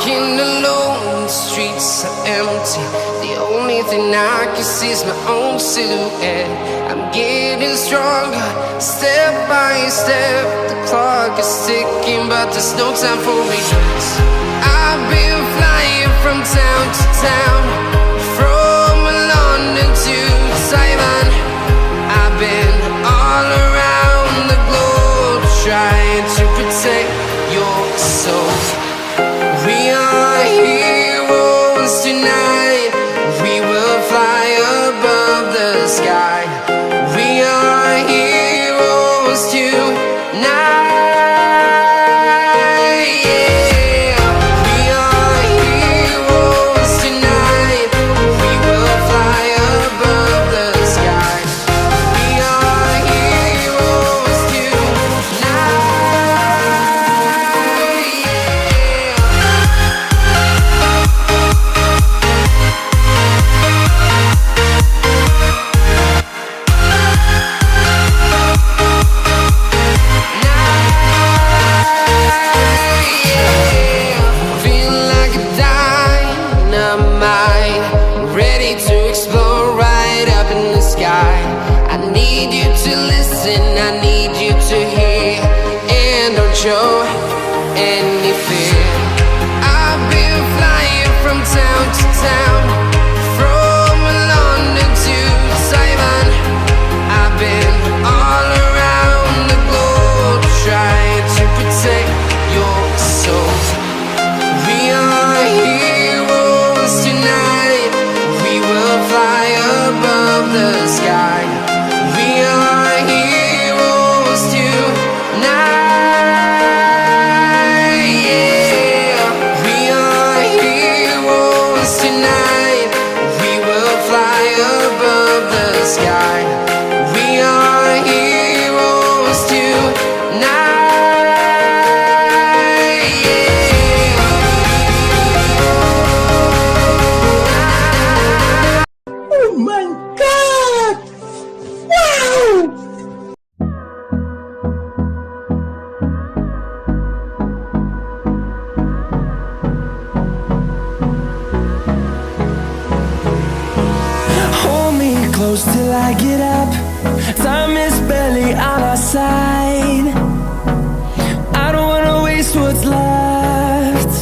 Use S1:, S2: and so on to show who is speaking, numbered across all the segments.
S1: Walking alone, the streets are empty. The only thing I can see is my own silhouette. I'm getting stronger, step by step. The clock is ticking, but there's no time for regrets. I've been flying from town to town, from London to Taiwan. I've been all around the globe, trying to protect your soul. We are heroes tonight. We will fly above the sky. We are heroes tonight. Yeah. We are heroes tonight. We will fly above the sky. We are heroes tonight. Feeling like a dynamite, ready to explode right up in the sky. I need you to listen, I need you to hear, and don't show any fear. I've been flying from town to town, from London to Taiwan. I've been all around the globe, trying to protect your soul. We are heroes tonight. We will fly above the sky. We are heroes tonight. Yeah. We are heroes tonight. We will fly above the sky. We are heroes tonight. Yeah.
S2: Oh my God! Wow!
S3: Hold me close till I get up. Time is barely on our side. I don't wanna waste what's left.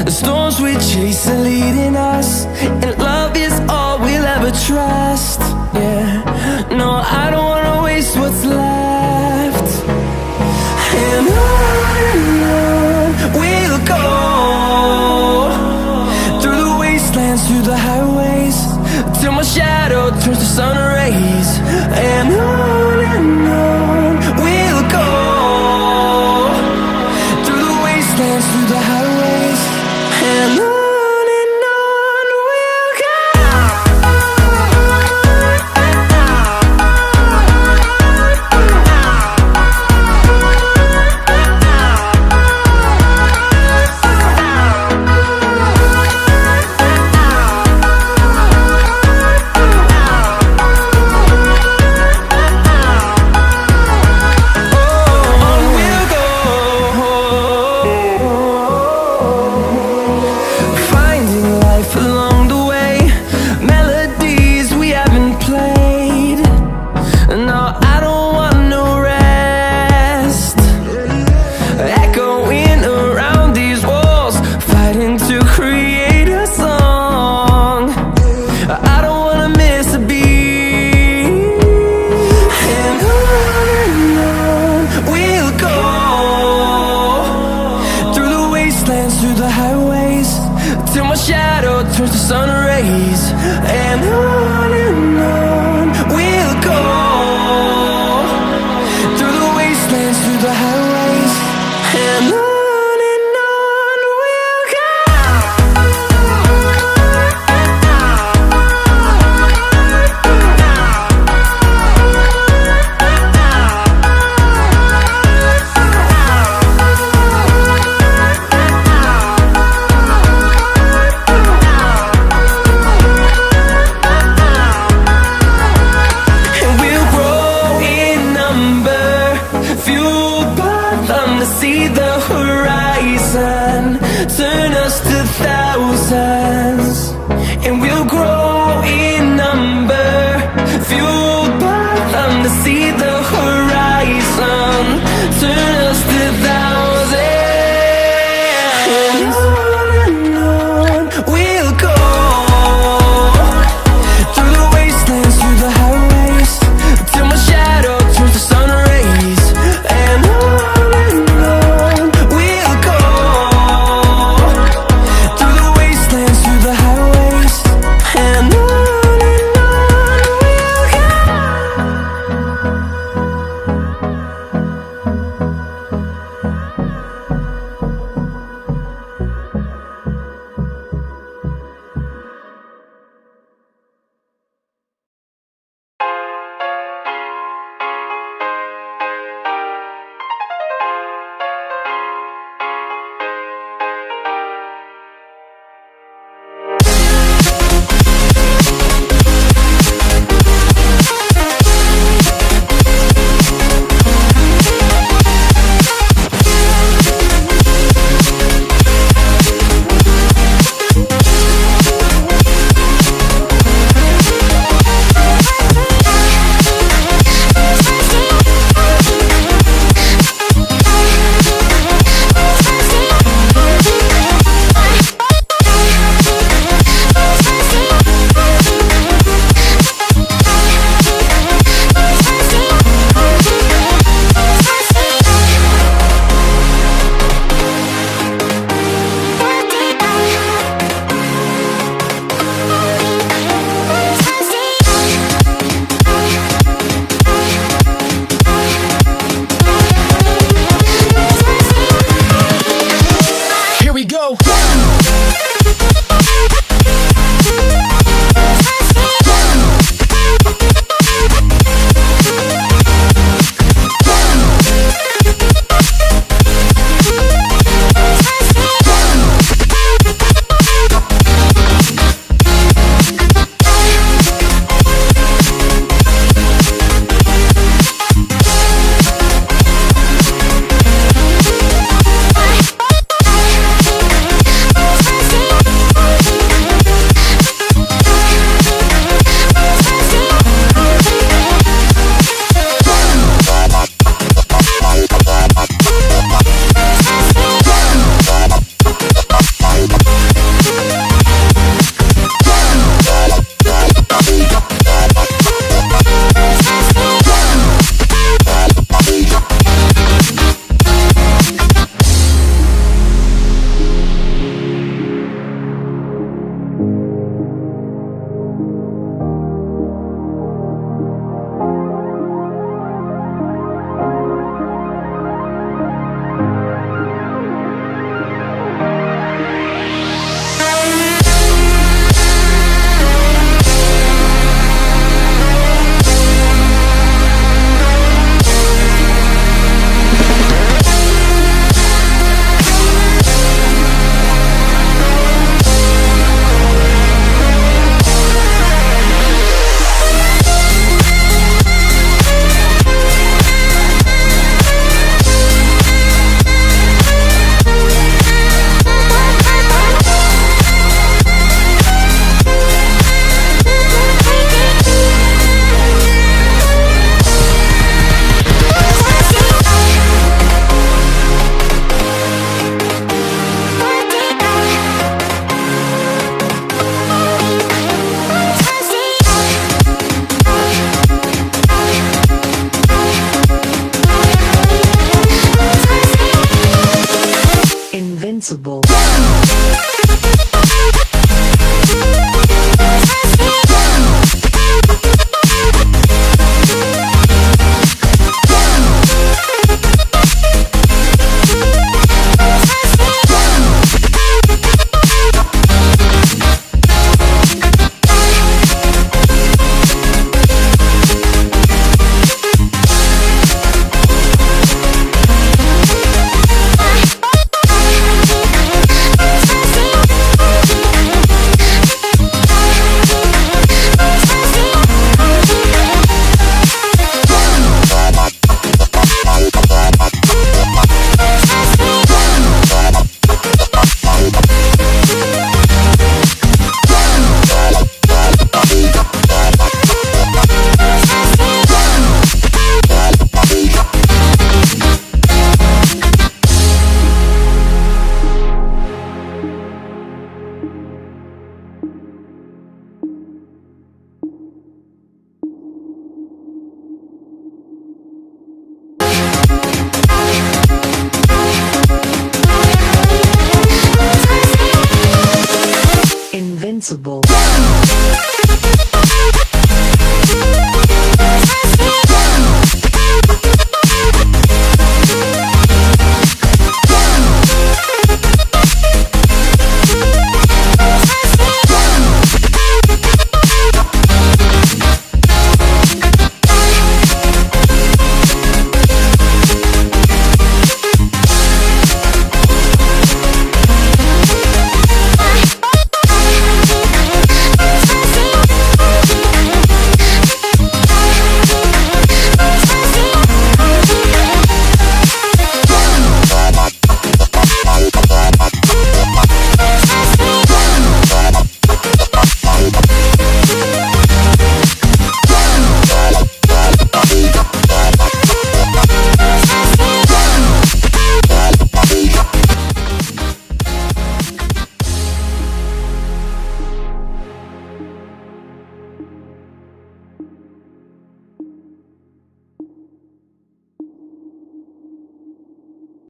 S3: The storms we chase are leading us, and love is